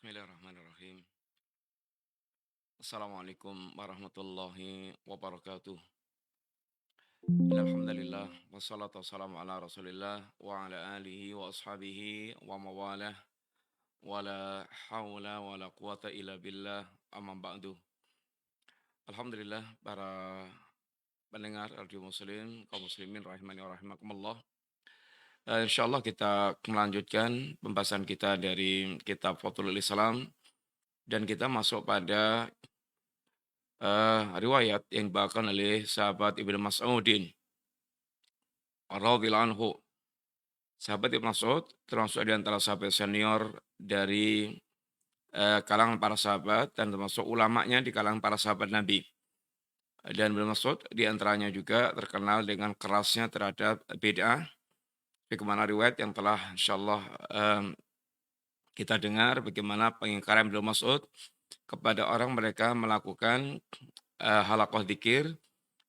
Bismillahirrahmanirrahim. Assalamualaikum warahmatullahi wabarakatuh. Innalhamdalillah wassalatu wassalamu ala Rasulillah wa ala alihi wa ashabihi wa mawalah wa la haula wa la quwata illa billah amma ba'du. Alhamdulillah para pendengar radio muslim kaum muslimin rahimani wa rahimakumullah. Insyaallah kita melanjutkan pembahasan kita dari kitab Fathul Islam dan kita masuk pada riwayat yang dibawakan oleh sahabat Ibnu Mas'udin radhiyallahu anhu. Sahabat Ibnu Mas'ud termasuk di antara sahabat senior dari kalangan para sahabat dan termasuk ulamanya di kalangan para sahabat Nabi. Dan Ibnu Mas'ud di antaranya juga terkenal dengan kerasnya terhadap bid'ah. Bagaimana riwayat yang telah insyaallah kita dengar bagaimana pengingkaran Ibnu Mas'ud kepada orang mereka melakukan halaqah dzikir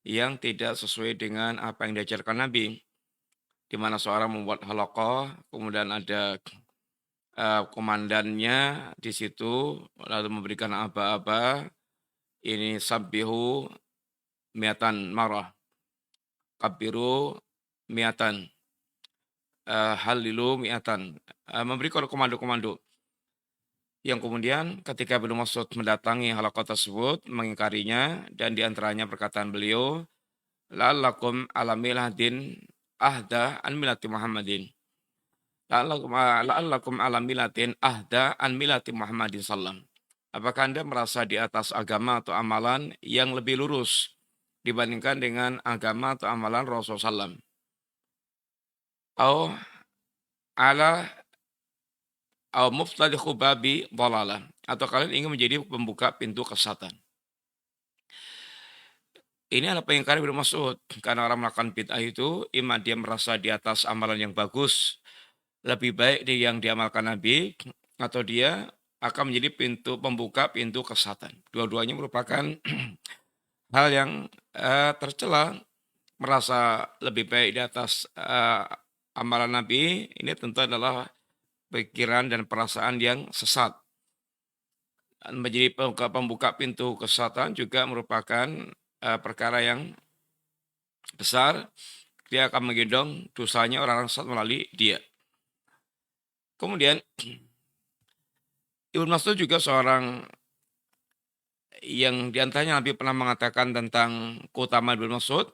yang tidak sesuai dengan apa yang diajarkan Nabi, di mana seorang membuat halaqah, kemudian ada komandannya di situ, lalu memberikan aba-aba, ini sabbihu miatan marah, kabiru miatan, halilu miatan, memberikan komando-komando. Yang kemudian ketika Ibnu Mas'ud mendatangi halaqah tersebut, mengingkarinya, dan diantaranya perkataan beliau, la'allakum ala miladin ahda an milati Muhammadin. La'allakum ala milatin ahda an milati Muhammadin sallam. Apakah Anda merasa di atas agama atau amalan yang lebih lurus dibandingkan dengan agama atau amalan Rasulullah sallam? Au ala au muftadhihu babi dhalalah. Atau kalian ingin menjadi pembuka pintu kesesatan. Ini adalah pengingkaran Ibnu Mas'ud. Karena orang melakukan bid'ah itu, imam dia merasa di atas amalan yang bagus, lebih baik dari yang diamalkan Nabi, atau dia akan menjadi pembuka pintu kesesatan. Dua-duanya merupakan hal yang tercela, merasa lebih baik di atas amalan Nabi. Ini tentu adalah pikiran dan perasaan yang sesat. Menjadi pembuka pintu kesesatan juga merupakan perkara yang besar. Dia akan menggendong dosanya orang-orang sesat melalui dia. Kemudian Ibnu Mas'ud juga seorang yang diantaranya Nabi pernah mengatakan tentang keutamaan Ibnu Mas'ud,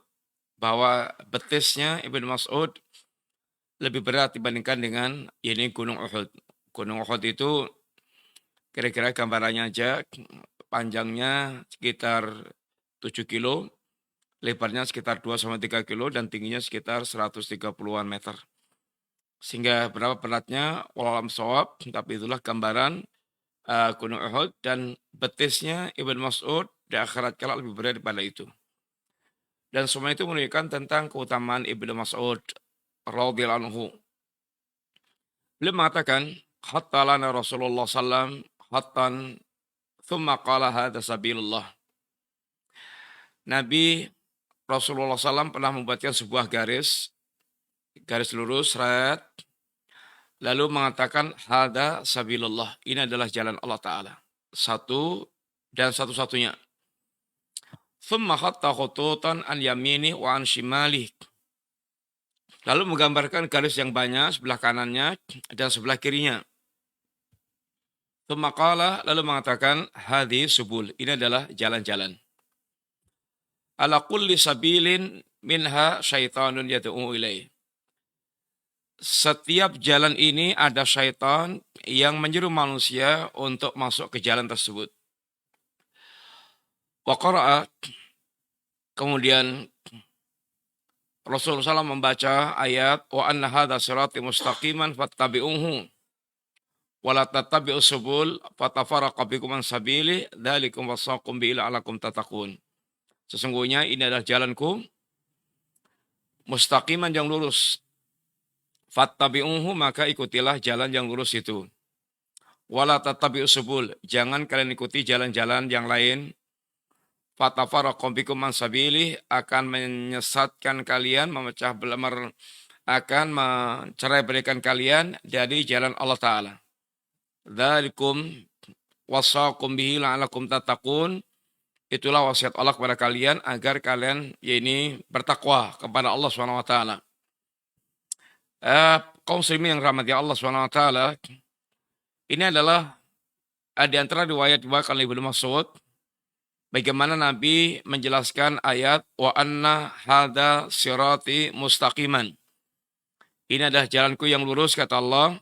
bahwa betisnya Ibnu Mas'ud lebih berat dibandingkan dengan ini Gunung Uhud. Gunung Uhud itu kira-kira gambarannya aja, panjangnya sekitar 7 kilo, lebarnya sekitar 2-3 kilo, dan tingginya sekitar 130-an meter. Sehingga berapa beratnya, walau alam shawab, tapi itulah gambaran Gunung Uhud, dan betisnya Ibnu Mas'ud di akhirat kelak lebih berat daripada itu. Dan semua itu menunjukkan tentang keutamaan Ibnu Mas'ud radhiyallahu anhu. Beliau mengatakan, hatta lana Rasulullah sallam hattan thumma qala hadza sabilullah. Nabi Rasulullah SAW pernah membuatkan sebuah garis lurus, red, lalu mengatakan hadza sabilullah, ini adalah jalan Allah Ta'ala, satu dan satu-satunya. Thumma khatta khututan an yamini wa an shimali. Lalu menggambarkan garis yang banyak sebelah kanannya dan sebelah kirinya. Thumma qala, lalu mengatakan hadhi subul, ini adalah jalan-jalan. Ala kulli sabilin minha syaitanun yad'u ilaih. Setiap jalan ini ada syaitan yang menyeru manusia untuk masuk ke jalan tersebut. Wa qara'a, kemudian Rasulullah SAW membaca ayat wa anna hadza sirati mustaqiman fattabi'uhu wa la tattabi'us subul fatafarraqa bikum an sabili dzalikum wasaqum bi la'allakum tattaqun. Sesungguhnya ini adalah jalanku mustaqiman yang lurus. Fattabi'uhu, maka ikutilah jalan yang lurus itu. Wala tattabi'us subul, jangan kalian ikuti jalan-jalan yang lain. Fatafarraqu bikum an sabili, akan menyesatkan kalian, memecah belah, akan mencerai berikan kalian dari jalan Allah Ta'ala. Dzalikum, wasaqum bihi la'allakum tattaqun. Itulah wasiat Allah kepada kalian agar kalian bertakwa kepada Allah Subhanahu wa taala. Kaum muslimin yang rahmati Allah Subhanahu wa taala, ini adalah di antara riwayat diriwayatkan oleh Ibnu Mas'ud bagaimana Nabi menjelaskan ayat wa anna hadza sirati mustaqiman. Ini adalah jalanku yang lurus kata Allah.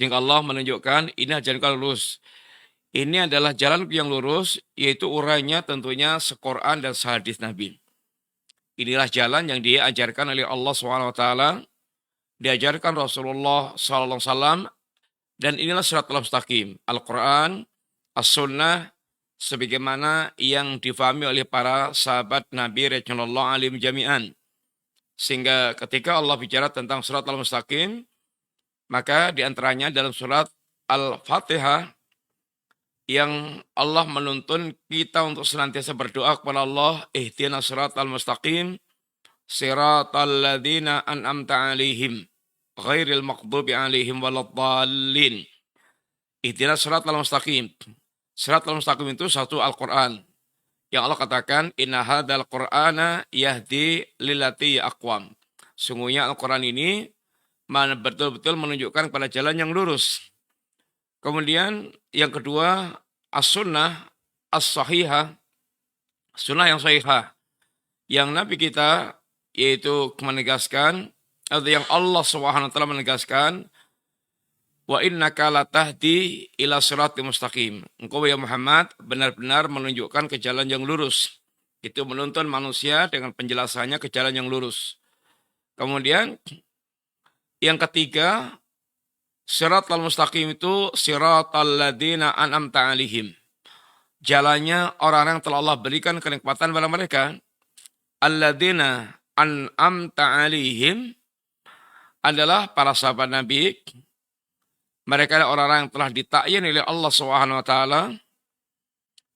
Sehingga Allah menunjukkan ini adalah jalanku yang lurus. Ini adalah jalanku yang lurus, yaitu urainya tentunya se-Quran dan se-hadis Nabi. Inilah jalan yang diajarkan oleh Allah SWT, diajarkan Rasulullah SAW, dan inilah siratal mustaqim. Al-Quran, As-Sunnah, sebagaimana yang difahami oleh para sahabat Nabi radhiyallahu anhum jami'an. Sehingga ketika Allah bicara tentang siratal mustaqim, maka diantaranya dalam surat Al-Fatihah, yang Allah menuntun kita untuk senantiasa berdoa kepada Allah, ihdinas siratal mustaqim, siratal ladzina an'amta 'alaihim, ghairil maghdubi 'alaihim waladdallin. Ihdinas siratal mustaqim. Siratal mustaqim itu satu Al-Qur'an. Yang Allah katakan, inna hadzal qur'ana yahdi lillati aqwam. Sungguhnya Al-Qur'an ini betul-betul menunjukkan pada jalan yang lurus. Kemudian yang kedua, as-sunnah as-sahihah, sunnah yang sahihah, yang Nabi kita yaitu menegaskan, atau yang Allah Subhanahu wa taala menegaskan, wa innaka latahdi ila siratal mustaqim. Engkau ya Muhammad benar-benar menunjukkan ke jalan yang lurus. Itu menuntun manusia dengan penjelasannya ke jalan yang lurus. Kemudian yang ketiga, siratal mustaqim itu siratal ladzina an'amta 'alaihim. Jalannya orang-orang yang telah Allah berikan kenikmatan pada mereka. Alladzina an'amta 'alaihim adalah para sahabat Nabi. Mereka adalah orang-orang yang telah ditakyin oleh Allah Subhanahu wa taala,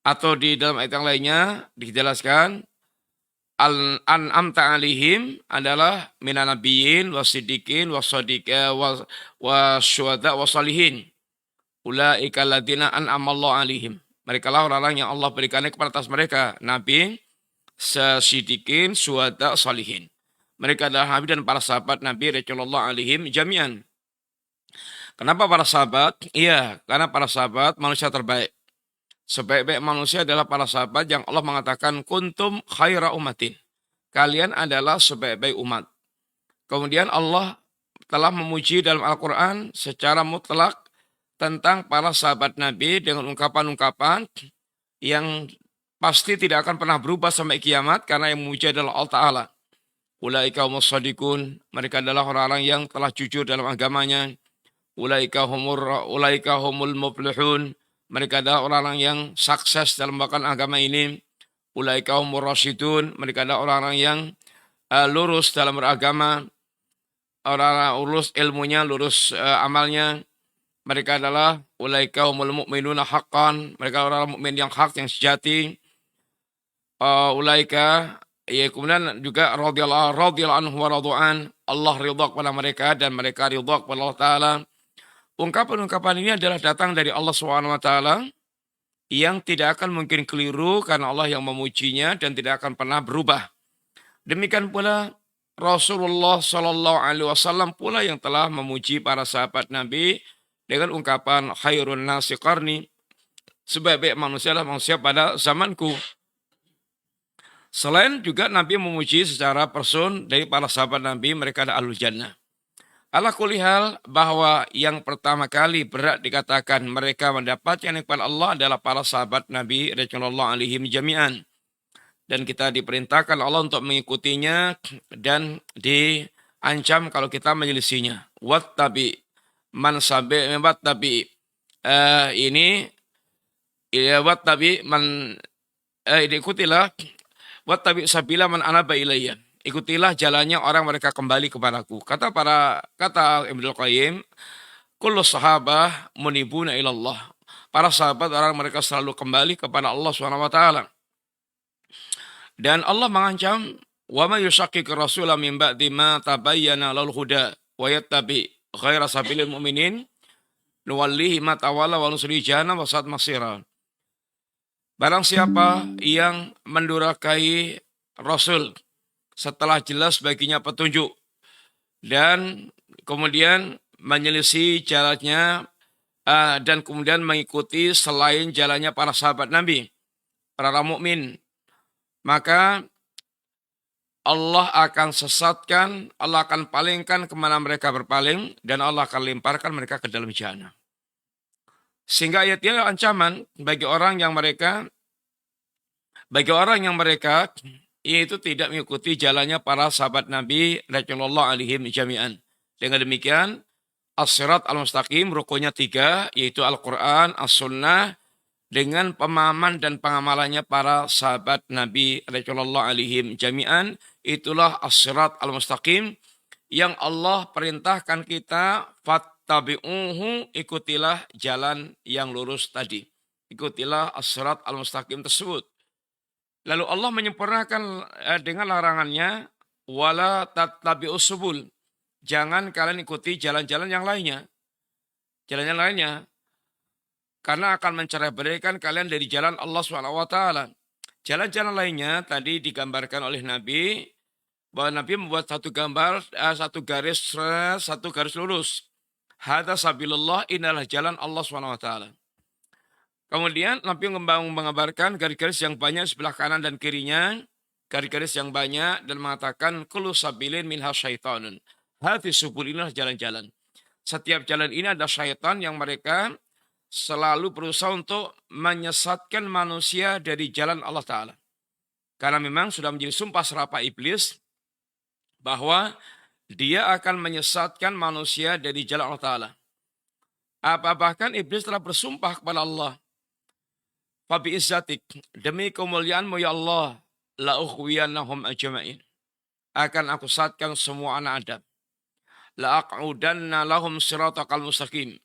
atau di dalam ayat yang lainnya dijelaskan Al-an'amta 'alaihim adalah minan nabiyyin wasiddiqin wasadiqa wasyuhada wasalihin. Ulaika alladziina an'amallahu 'alaihim. Mereka lah orang-orang yang Allah berikan kepada atas mereka nabi, siddiqin, syuhada, salihin. Mereka adalah nabi dan para sahabat Nabi radhiyallahu alaihim jami'an. Kenapa para sahabat? Iya, karena para sahabat manusia terbaik. Sebaik-baik manusia adalah para sahabat yang Allah mengatakan kuntum khaira ummatin. Kalian adalah sebaik-baik umat. Kemudian Allah telah memuji dalam Al-Quran secara mutlak tentang para sahabat Nabi dengan ungkapan-ungkapan yang pasti tidak akan pernah berubah sampai kiamat, karena yang memuji adalah Allah Ta'ala. Ulaika humus shadiqun, mereka adalah orang-orang yang telah jujur dalam agamanya. Ulaika humul muflihun, mereka adalah orang-orang yang sukses dalam bahkan agama ini. Ulaika humur rasyidun, mereka adalah orang-orang yang lurus dalam beragama. Orang-orang lurus ilmunya, lurus amalnya. Mereka adalah ulaika humul mu'minuna haqqan, mereka orang-orang mukmin yang hak, yang sejati. Ulaika, ya kemudian juga radhiyallahu anhu wa radu'an, Allah ridha kepada mereka dan mereka ridha kepada Allah Ta'ala. Ungkapan-ungkapan ini adalah datang dari Allah SWT yang tidak akan mungkin keliru karena Allah yang memujinya dan tidak akan pernah berubah. Demikian pula Rasulullah SAW pula yang telah memuji para sahabat Nabi dengan ungkapan khairun nasi qarni, sebaik-baik manusia adalah manusia pada zamanku. Selain juga Nabi memuji secara person dari para sahabat Nabi, mereka ada ahlul jannah. Ala kulli hal, bahwa yang pertama kali berat dikatakan mereka mendapatkan nikmat Allah adalah para sahabat Nabi radhiyallahu alaihim jami'an. Dan kita diperintahkan Allah untuk mengikutinya dan diancam kalau kita menyelisihinya. Wattabi man sabi wattabi ini ya wattabi man ikutilah wattabi sabila man anaba ilayya. Ikutilah jalannya orang mereka kembali kepadaku. Kata Ibnu Qayyim, kullu sahabah munibuna ilallah. Para sahabat orang mereka selalu kembali kepada Allah Subhanahu wa taala. Dan Allah mengancam, wa may yushaqiqir rasula min ba'di ma tabayyana lahul huda wa yattabi ghaira sabilil mu'minin nuwallihi ma tawalla wa nuslihi jahannam wa sa'at masira. Barang siapa yang mendurhakai Rasul setelah jelas baginya petunjuk dan kemudian menyelisih jalannya dan kemudian mengikuti selain jalannya para sahabat Nabi, para mukmin, maka Allah akan sesatkan, Allah akan palingkan kemana mereka berpaling, dan Allah akan lemparkan mereka ke dalam jahanam. Sehingga ayat ini adalah ancaman bagi orang yang mereka yaitu tidak mengikuti jalannya para sahabat Nabi radhiyallahu alaihim jami'an. Dengan demikian, as-sirat al-mustaqim rukunnya 3, yaitu Al-Quran, As-Sunnah, dengan pemahaman dan pengamalannya para sahabat Nabi radhiyallahu alaihim jami'an. Itulah as-sirat al-mustaqim yang Allah perintahkan kita, fattabi'uhu, ikutilah jalan yang lurus tadi. Ikutilah as-sirat al-mustaqim tersebut. Lalu Allah menyempurnakan dengan larangannya, wala tattabi'us subul. Jangan kalian ikuti jalan-jalan yang lainnya. Jalan-jalan lainnya. Karena akan mencerai-beraikan kalian dari jalan Allah SWT. Jalan-jalan lainnya tadi digambarkan oleh Nabi, bahwa Nabi membuat satu gambar, satu garis lurus. Hadza sabilullah, inilah jalan Allah SWT. Kemudian Nabi mengabarkan garis-garis yang banyak sebelah kanan dan kirinya, garis-garis yang banyak, dan mengatakan kullu sabilin minha syaitanun. Hadhihi subul, inilah jalan-jalan. Setiap jalan ini ada syaitan yang mereka selalu berusaha untuk menyesatkan manusia dari jalan Allah Ta'ala. Karena memang sudah menjadi sumpah serapah iblis bahwa dia akan menyesatkan manusia dari jalan Allah Ta'ala. Bahkan iblis telah bersumpah kepada Allah, Fabi izzatik, demi kemuliaanmu ya Allah, la ukhwiyannahum ajma'in. Akan aku sesatkan semua anak Adam. La aq'udanna lahum siratakal mustaqim.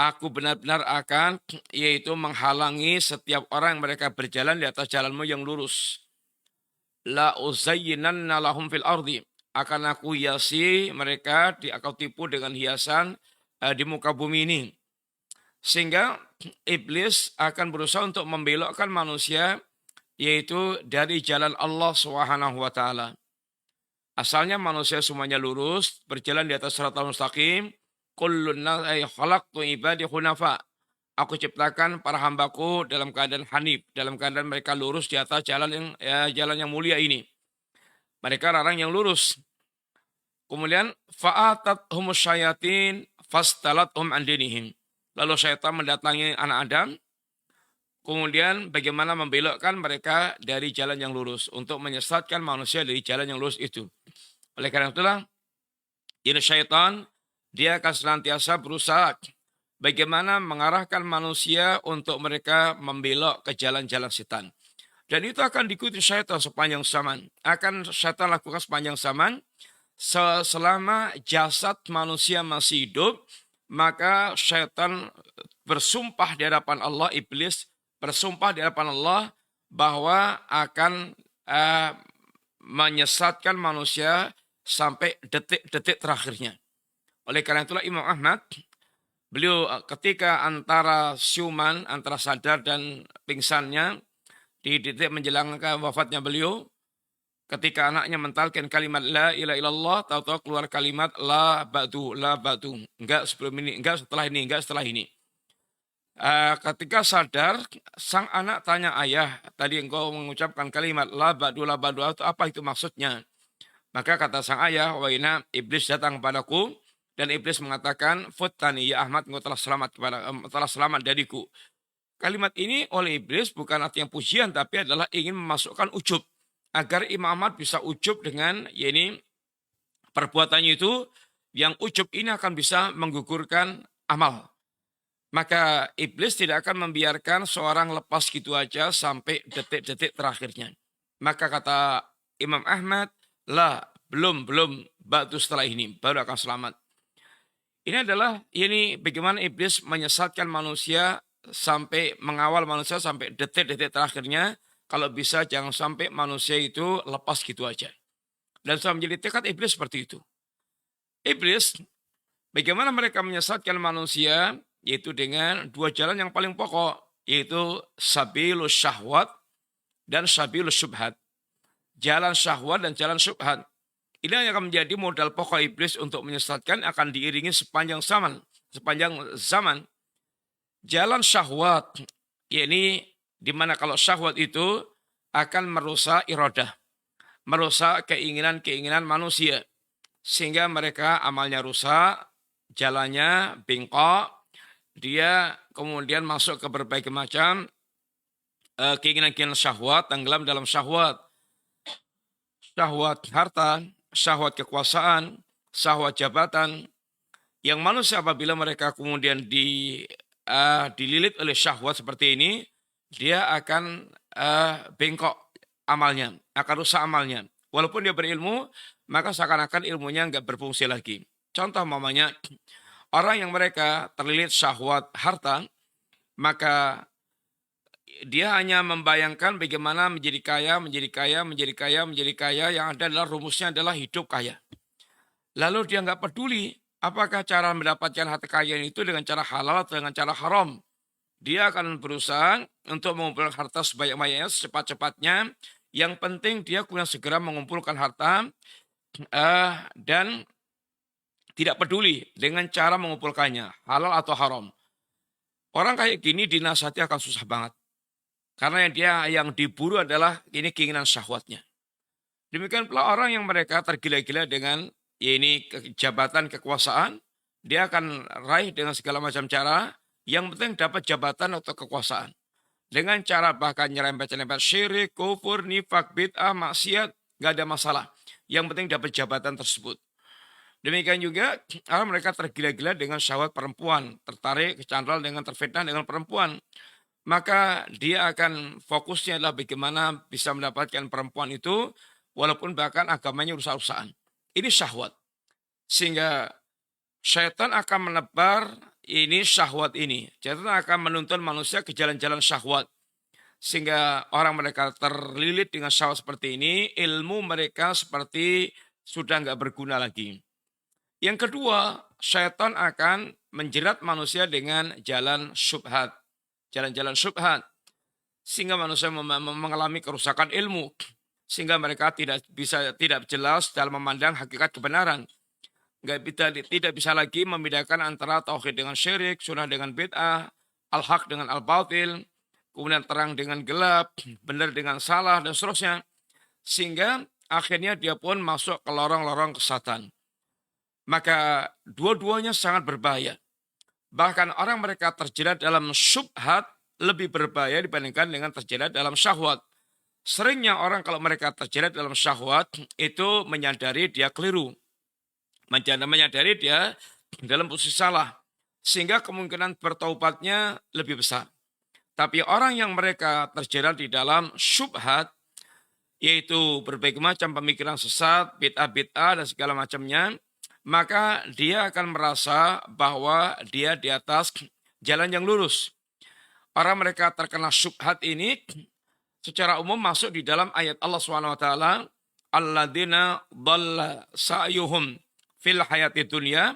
Aku benar-benar akan, yaitu menghalangi setiap orang yang mereka berjalan di atas jalanmu yang lurus. La uzayyinanna lahum fil ardi. Akan aku hiasi mereka, aku tipu dengan hiasan di muka bumi ini. Sehingga iblis akan berusaha untuk membelokkan manusia, yaitu dari jalan Allah SWT. Asalnya manusia semuanya lurus, berjalan di atas siratal mustaqim. Kullun khalaqtu ibadi hunafa. Aku ciptakan para hambaku dalam keadaan hanif, dalam keadaan mereka lurus di atas jalan yang mulia ini. Mereka orang yang lurus. Kemudian fa'atat humus syayatin fastalathum an dinihim. Lalu syaitan mendatangi anak Adam. Kemudian bagaimana membelokkan mereka dari jalan yang lurus untuk menyesatkan manusia dari jalan yang lurus itu. Oleh karena itulah, ini syaitan dia akan senantiasa berusaha bagaimana mengarahkan manusia untuk mereka membelok ke jalan-jalan setan. Dan itu akan diikuti syaitan sepanjang zaman. Akan syaitan lakukan sepanjang zaman. Selama jasad manusia masih hidup, maka syaitan bersumpah di hadapan Allah, iblis bersumpah di hadapan Allah bahwa akan menyesatkan manusia sampai detik-detik terakhirnya. Oleh karena itulah Imam Ahmad, beliau ketika antara siuman, antara sadar dan pingsannya, di detik menjelang wafatnya beliau, ketika anaknya mentalkan kalimat la ilaha illallah, tahu-tahu keluar kalimat la ba'du, la ba'du. Enggak sebelum ini, enggak setelah ini, enggak setelah ini. Ketika sadar, sang anak tanya ayah, tadi engkau mengucapkan kalimat la ba'du, apa itu maksudnya? Maka kata sang ayah, wahina iblis datang padaku, dan iblis mengatakan, futtani ya Ahmad, engkau telah selamat dariku. Kalimat ini oleh iblis bukan artinya pujian, tapi adalah ingin memasukkan ujub. Agar Imam Ahmad bisa ujub dengan perbuatannya itu, yang ujub ini akan bisa menggugurkan amal. Maka iblis tidak akan membiarkan seorang lepas gitu aja sampai detik-detik terakhirnya. Maka kata Imam Ahmad, belum, batu setelah ini, baru akan selamat. Ini adalah bagaimana iblis menyesatkan manusia sampai mengawal manusia sampai detik-detik terakhirnya. Kalau bisa jangan sampai manusia itu lepas gitu aja. Dan sudah menjadi tekad iblis seperti itu. Iblis, bagaimana mereka menyesatkan manusia yaitu dengan dua jalan yang paling pokok, yaitu sabilus syahwat dan sabilus syubhat. Jalan syahwat dan jalan syubhat. Ini yang akan menjadi modal pokok iblis untuk menyesatkan, akan diiringi sepanjang zaman. Sepanjang zaman. Jalan syahwat, yakni di mana kalau syahwat itu akan merusak iradah, merusak keinginan-keinginan manusia. Sehingga mereka amalnya rusak, jalannya bengkok, dia kemudian masuk ke berbagai macam keinginan-keinginan syahwat, tenggelam dalam syahwat. Syahwat harta, syahwat kekuasaan, syahwat jabatan. Yang manusia apabila mereka kemudian dililit oleh syahwat seperti ini, dia akan bengkok amalnya, akan rusak amalnya. Walaupun dia berilmu, maka seakan-akan ilmunya nggak berfungsi lagi. Contoh mamanya, orang yang mereka terlilit syahwat harta, maka dia hanya membayangkan bagaimana menjadi kaya, menjadi kaya, menjadi kaya, menjadi kaya, yang ada adalah rumusnya adalah hidup kaya. Lalu dia nggak peduli apakah cara mendapatkan harta kekayaan itu dengan cara halal atau dengan cara haram. Dia akan berusaha untuk mengumpulkan harta sebanyak-banyaknya, secepat-cepatnya. Yang penting dia kemudian segera mengumpulkan harta dan tidak peduli dengan cara mengumpulkannya, halal atau haram. Orang kayak gini dinasihati akan susah banget. Karena yang diburu adalah ini keinginan syahwatnya. Demikian pula orang yang mereka tergila-gila dengan jabatan kekuasaan, dia akan raih dengan segala macam cara, yang penting dapat jabatan atau kekuasaan. Dengan cara bahkan nyerempet-nyerempet syirik, kufur, nifak, bid'ah, maksiat, nggak ada masalah. Yang penting dapat jabatan tersebut. Demikian juga orang mereka tergila-gila dengan syahwat perempuan, tertarik, kecantol dengan terfitnah dengan perempuan. Maka dia akan fokusnya adalah bagaimana bisa mendapatkan perempuan itu, walaupun bahkan agamanya rusak-rusakan. Ini syahwat. Sehingga syaitan akan menebar ini syahwat ini. Syaitan akan menuntun manusia ke jalan-jalan syahwat. Sehingga orang mereka terlilit dengan syahwat seperti ini, ilmu mereka seperti sudah nggak berguna lagi. Yang kedua, syaitan akan menjerat manusia dengan jalan syubhat. Jalan-jalan syubhat. Sehingga manusia mengalami kerusakan ilmu. Sehingga mereka tidak jelas dalam memandang hakikat kebenaran. Tidak bisa lagi membedakan antara tauhid dengan syirik, sunnah dengan bid'ah, al-haq dengan al-batil, kemudian terang dengan gelap, benar dengan salah, dan seterusnya. Sehingga akhirnya dia pun masuk ke lorong-lorong kesesatan. Maka dua-duanya sangat berbahaya. Bahkan orang mereka terjerat dalam syubhat lebih berbahaya dibandingkan dengan terjerat dalam syahwat. Seringnya orang kalau mereka terjerat dalam syahwat itu menyadari dia keliru. Menyadari dia dalam posisi salah. Sehingga kemungkinan bertaubatnya lebih besar. Tapi orang yang mereka terjerat di dalam syubhat, yaitu berbagai macam pemikiran sesat, bid'ah-bid'ah dan segala macamnya, maka dia akan merasa bahwa dia di atas jalan yang lurus. Orang mereka terkena syubhat ini secara umum masuk di dalam ayat Allah SWT, alladzina dhalla sa'yuhum fil hayati dunya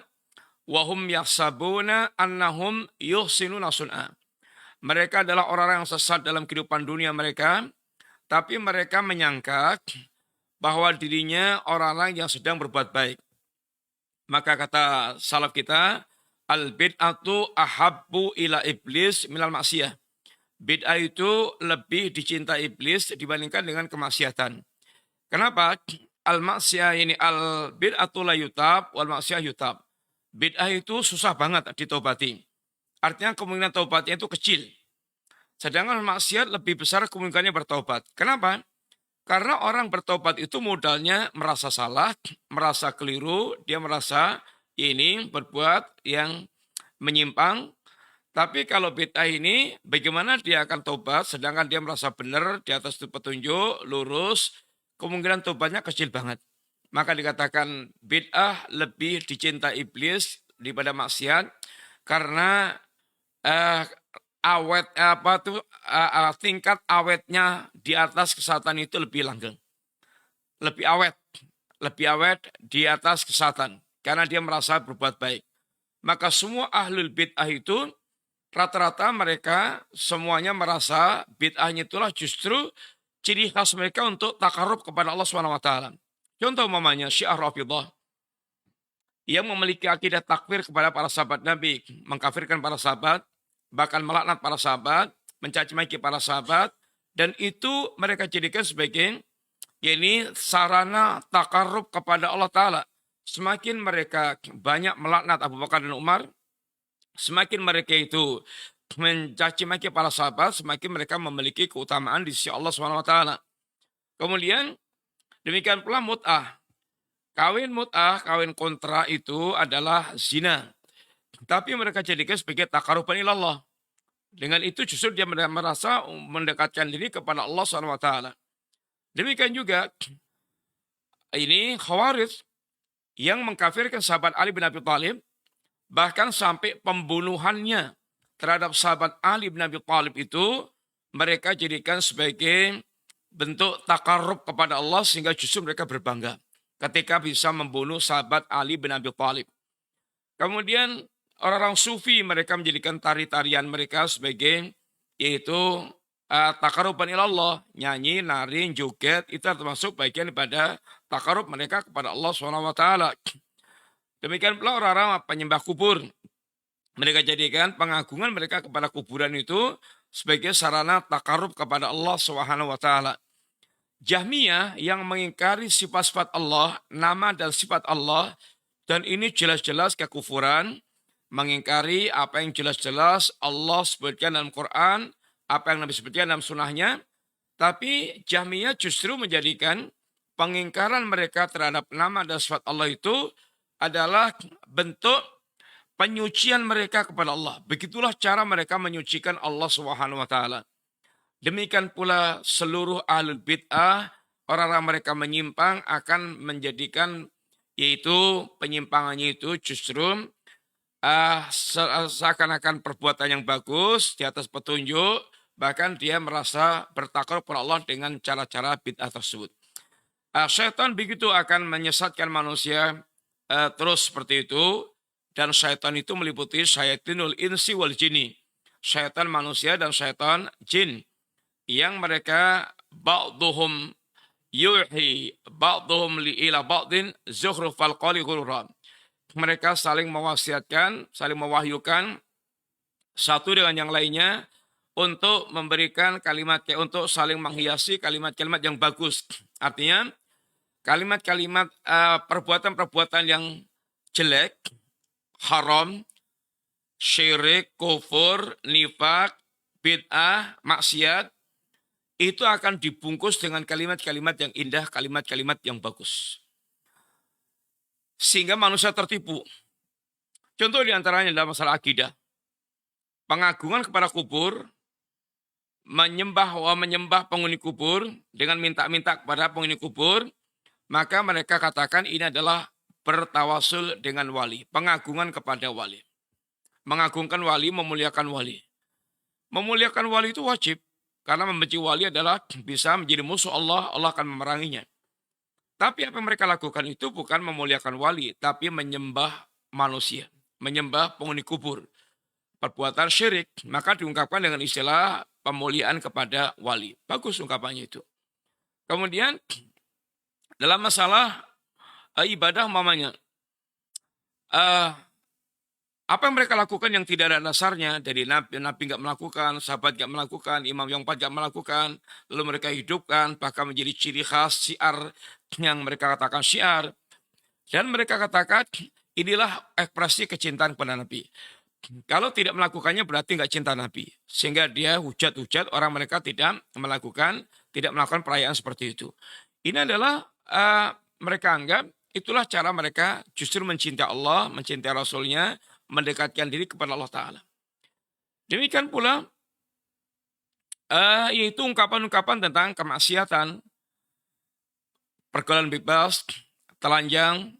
wa hum yahsabuna annahum yuhsinuna sun'a. Mereka adalah orang-orang yang sesat dalam kehidupan dunia mereka, tapi mereka menyangka bahwa dirinya orang-orang yang sedang berbuat baik. Maka kata salaf kita, al-bid'atu ahabbu ila iblis minal maksiyah. Bid'ah itu lebih dicinta iblis dibandingkan dengan kemaksiatan. Kenapa? Al-maksiyah ini al-bid'atu la yutab wal maksiyah yutab. Bid'ah itu susah banget ditobati. Artinya kemungkinan taubatnya itu kecil. Sedangkan maksiat lebih besar kemungkinannya bertobat. Kenapa? Karena orang bertobat itu modalnya merasa salah, merasa keliru, dia merasa ini berbuat yang menyimpang. Tapi kalau bid'ah ini, bagaimana dia akan tobat, sedangkan dia merasa benar, di atas petunjuk, lurus, kemungkinan tobatnya kecil banget. Maka dikatakan bid'ah lebih dicinta iblis daripada maksiat, karena tingkat awetnya di atas kesehatan itu lebih langgeng. Lebih awet di atas kesehatan. Karena dia merasa berbuat baik. Maka semua ahlul bid'ah itu rata-rata mereka semuanya merasa bid'ahnya itulah justru ciri khas mereka untuk takarub kepada Allah SWT. Contoh umpamanya Syiah Rafidhah yang memiliki akidah takfir kepada para sahabat Nabi, mengkafirkan para sahabat, bahkan melaknat para sahabat, mencaci maki para sahabat, dan itu mereka jadikan sebagai sarana takarub kepada Allah Ta'ala. Semakin mereka banyak melaknat Abu Bakar dan Umar, semakin mereka itu mencaci maki para sahabat, semakin mereka memiliki keutamaan di sisi Allah SWT. Kemudian demikian pula mut'ah. Kawin mut'ah, kawin kontra itu adalah zina. Tapi mereka jadikan sebagai taqarruban ilallah. Dengan itu justru dia merasa mendekatkan diri kepada Allah SWT. Demikian juga ini Khawarij yang mengkafirkan sahabat Ali bin Abi Thalib, bahkan sampai pembunuhannya terhadap sahabat Ali bin Abi Thalib itu mereka jadikan sebagai bentuk takarrub kepada Allah, sehingga justru mereka berbangga ketika bisa membunuh sahabat Ali bin Abi Thalib. Kemudian orang-orang sufi mereka menjadikan tari-tarian mereka sebagai yaitu taqarruban ilallah, nyanyi, nari, joget, itu termasuk bagian daripada taqarrub mereka kepada Allah SWT. Demikian pula orang-orang penyembah kubur. Mereka jadikan pengagungan mereka kepada kuburan itu sebagai sarana taqarrub kepada Allah SWT. Jahmiyah yang mengingkari sifat-sifat Allah, nama dan sifat Allah, dan ini jelas-jelas kekufuran, mengingkari apa yang jelas-jelas Allah sebutkan dalam Quran, apa yang Nabi sebutkan dalam sunnahnya. Tapi Jahmiyah justru menjadikan pengingkaran mereka terhadap nama dan sifat Allah itu adalah bentuk penyucian mereka kepada Allah. Begitulah cara mereka menyucikan Allah SWT. Demikian pula seluruh ahlul bid'ah, orang-orang mereka menyimpang akan menjadikan yaitu penyimpangannya itu justru seakan-akan perbuatan yang bagus di atas petunjuk, bahkan dia merasa bertakarub kepada Allah dengan cara-cara bid'ah tersebut. Syaitan begitu akan menyesatkan manusia terus seperti itu, dan syaitan itu meliputi syaitinul insi wal jinni, syaitan manusia dan syaitan jin, yang mereka ba'duhum yuhi ba'duhum li ila ba'din zukhrufal qawli ghurran. Mereka saling mewasiatkan, saling mewahyukan satu dengan yang lainnya untuk memberikan kalimat, untuk saling menghiasi kalimat-kalimat yang bagus. Artinya kalimat-kalimat perbuatan-perbuatan yang jelek, haram, syirik, kufur, nifak, bid'ah, maksiat, itu akan dibungkus dengan kalimat-kalimat yang indah, kalimat-kalimat yang bagus. Sehingga manusia tertipu. Contoh diantaranya dalam masalah akidah. Pengagungan kepada kubur, menyembah penghuni kubur, dengan minta-minta kepada penghuni kubur, maka mereka katakan ini adalah bertawasul dengan wali. Pengagungan kepada wali. Mengagungkan wali, memuliakan wali. Memuliakan wali itu wajib. Karena membenci wali adalah bisa menjadi musuh Allah, Allah akan memeranginya. Tapi apa yang mereka lakukan itu bukan memuliakan wali, tapi menyembah manusia, menyembah penghuni kubur. Perbuatan syirik, maka diungkapkan dengan istilah pemuliaan kepada wali. Bagus ungkapannya itu. Kemudian, dalam masalah ibadah umpamanya, apa yang mereka lakukan yang tidak ada dasarnya, dari Nabi nggak melakukan, sahabat nggak melakukan, Imam yang nggak melakukan, lalu mereka hidupkan, bahkan menjadi ciri khas syiar yang mereka katakan syiar. Dan mereka katakan inilah ekspresi kecintaan kepada Nabi. Kalau tidak melakukannya berarti nggak cinta Nabi. Sehingga dia hujat-hujat orang mereka tidak melakukan perayaan seperti itu. Ini adalah mereka anggap itulah cara mereka justru mencintai Allah, mencintai Rasulnya, mendekatkan diri kepada Allah Ta'ala. Demikian pula, yaitu ungkapan-ungkapan tentang kemaksiatan, pergaulan bebas, telanjang,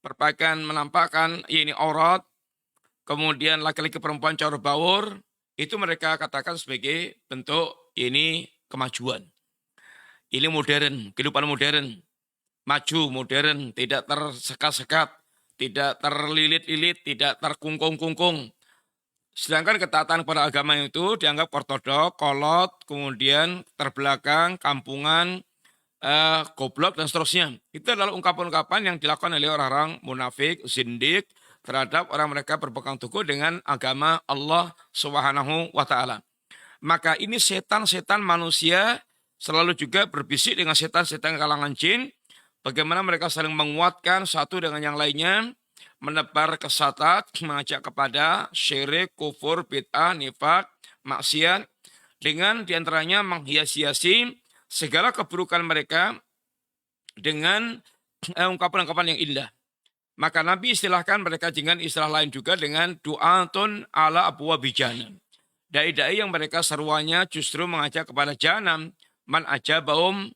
berpakaian menampakkan ini aurat, kemudian laki-laki perempuan caur baur, itu mereka katakan sebagai bentuk ini kemajuan. Ini modern, kehidupan modern, maju, modern, tidak tersekat-sekat, tidak terlilit-lilit, tidak terkungkung-kungkung. Sedangkan ketaatan kepada agama itu dianggap ortodok, kolot, kemudian terbelakang, kampungan, goblok, dan seterusnya. Itu adalah ungkapan-ungkapan yang dilakukan oleh orang-orang munafik, zindik, terhadap orang mereka berpegang teguh dengan agama Allah Subhanahu wa Ta'ala. Maka ini setan-setan manusia selalu juga berbisik dengan setan-setan kalangan jin. Bagaimana mereka saling menguatkan satu dengan yang lainnya, menebar kesesatan, mengajak kepada syirik, kufur, bid'ah, nifak, maksiat, dengan diantaranya menghias-hiasi segala keburukan mereka dengan ungkapan-ungkapan yang indah. Maka Nabi istilahkan mereka dengan istilah lain juga dengan du'atun ala abwabi jahannam. Dai-dai yang mereka seruannya justru mengajak kepada jahanam. Man ajabahum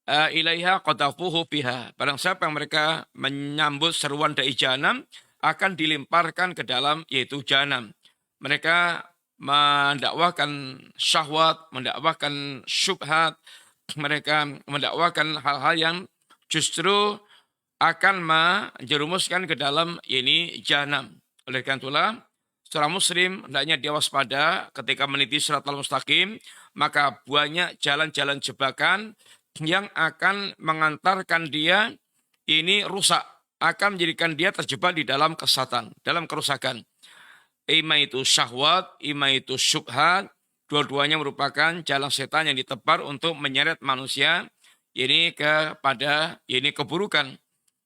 ilaiha qadafuhu biha. Barang siapa yang mereka menyambut seruan dai jahanam akan dilemparkan ke dalam yaitu jahanam. Mereka mendakwahkan syahwat, mendakwahkan syubhat, mereka mendakwakan hal-hal yang justru akan menjerumuskan ke dalam ini jahanam. Oleh karena itulah, seorang muslim hendaknya dia waspada ketika meniti siratal mustaqim, maka banyak jalan-jalan jebakan yang akan mengantarkan dia ini rusak, akan menjadikan dia terjebak di dalam kesesatan, dalam kerusakan. Ima itu syahwat, ima itu syubhat, dua-duanya merupakan jalan setan yang ditebar untuk menyeret manusia ini kepada ini keburukan,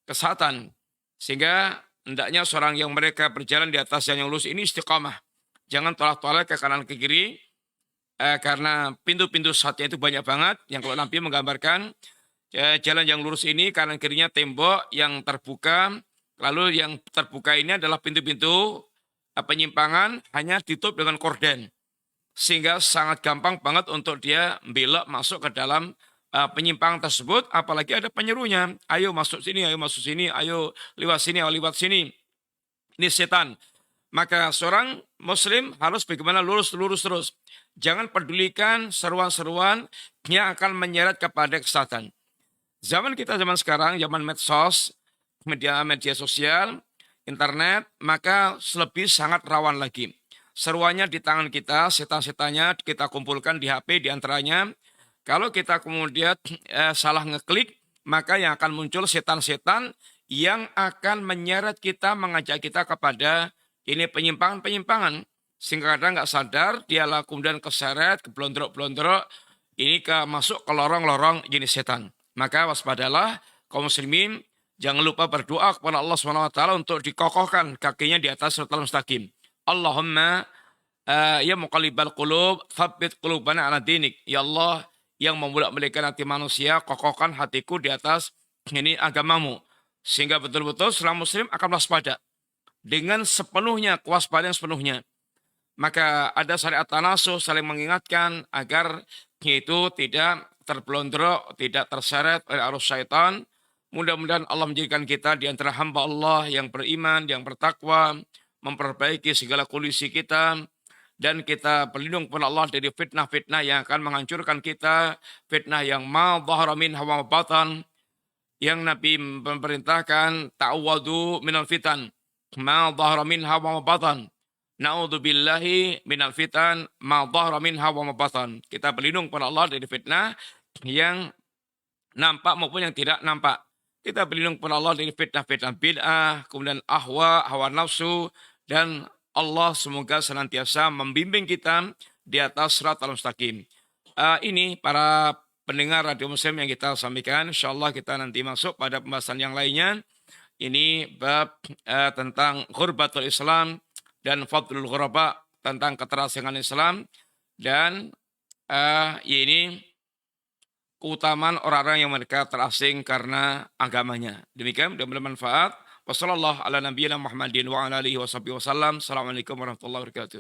kesehatan. Sehingga hendaknya seorang yang mereka berjalan di atas jalan yang lurus ini istiqamah. Jangan tolak-tolak ke kanan ke kiri, karena pintu-pintu sesatnya itu banyak banget. Yang kalau Nabi menggambarkan jalan yang lurus ini kanan kirinya tembok yang terbuka. Lalu yang terbuka ini adalah pintu-pintu penyimpangan hanya ditutup dengan korden. Sehingga sangat gampang banget untuk dia belok masuk ke dalam penyimpangan tersebut, apalagi ada penyerunya, ayo masuk sini, ayo masuk sini, ayo lewat sini, ayo lewat sini. Ini setan. Maka seorang muslim harus bagaimana lurus terus. Jangan pedulikan seruan-seruan yang akan menyeret kepada kesesatan. Zaman kita zaman sekarang, zaman medsos, media sosial, internet, maka lebih sangat rawan lagi. Seruannya di tangan kita, setan-setannya kita kumpulkan di HP diantaranya. Kalau kita kemudian salah ngeklik, maka yang akan muncul setan-setan yang akan menyeret kita, mengajak kita kepada ini penyimpangan-penyimpangan. Sehingga kadang nggak sadar, dia kemudian keseret, keblondrok-blondrok, ini masuk ke lorong-lorong jenis setan. Maka waspadalah kaum muslimin, jangan lupa berdoa kepada Allah SWT untuk dikokohkan kakinya di atas siratal mustaqim. Allahumma ya muqallibal qulub, tsabbit qulubana ala dinik. Ya Allah, yang membolak-balikkan hati manusia, kokohkan hatiku di atas ini agamamu. Sehingga betul-betul seorang muslim akan waspada. Dengan sepenuhnya, kewaspadaan sepenuhnya. Maka ada syariat tanasuh, saling mengingatkan agar itu tidak terblondrok, tidak terseret oleh arus syaitan. Mudah-mudahan Allah menjadikan kita di antara hamba Allah yang beriman, yang bertakwa, memperbaiki segala kondisi kita, dan kita berlindung kepada Allah dari fitnah-fitnah yang akan menghancurkan kita, fitnah yang ma dhahara minha wa batan, yang Nabi memerintahkan ta'awwadu minal fitan, ma dhahara minha wa batan. Na'udzubillahi minal fitan, ma dhahara minha wa batan. Kita berlindung kepada Allah dari fitnah yang nampak maupun yang tidak nampak. Kita berlindung kepada Allah dari fitnah-fitnah bid'ah, kemudian hawa nafsu, dan Allah semoga senantiasa membimbing kita di atas siratal mustaqim. Ini para pendengar Radio Muslim yang kita sampaikan. InsyaAllah kita nanti masuk pada pembahasan yang lainnya. Ini bab tentang ghurbatul Islam dan fadlul ghuraba, tentang keterasingan Islam, dan ini keutamaan orang-orang yang mereka terasing karena agamanya. Demikian, mudah-mudahan bermanfaat. Wassalamualaikum warahmatullahi wabarakatuh.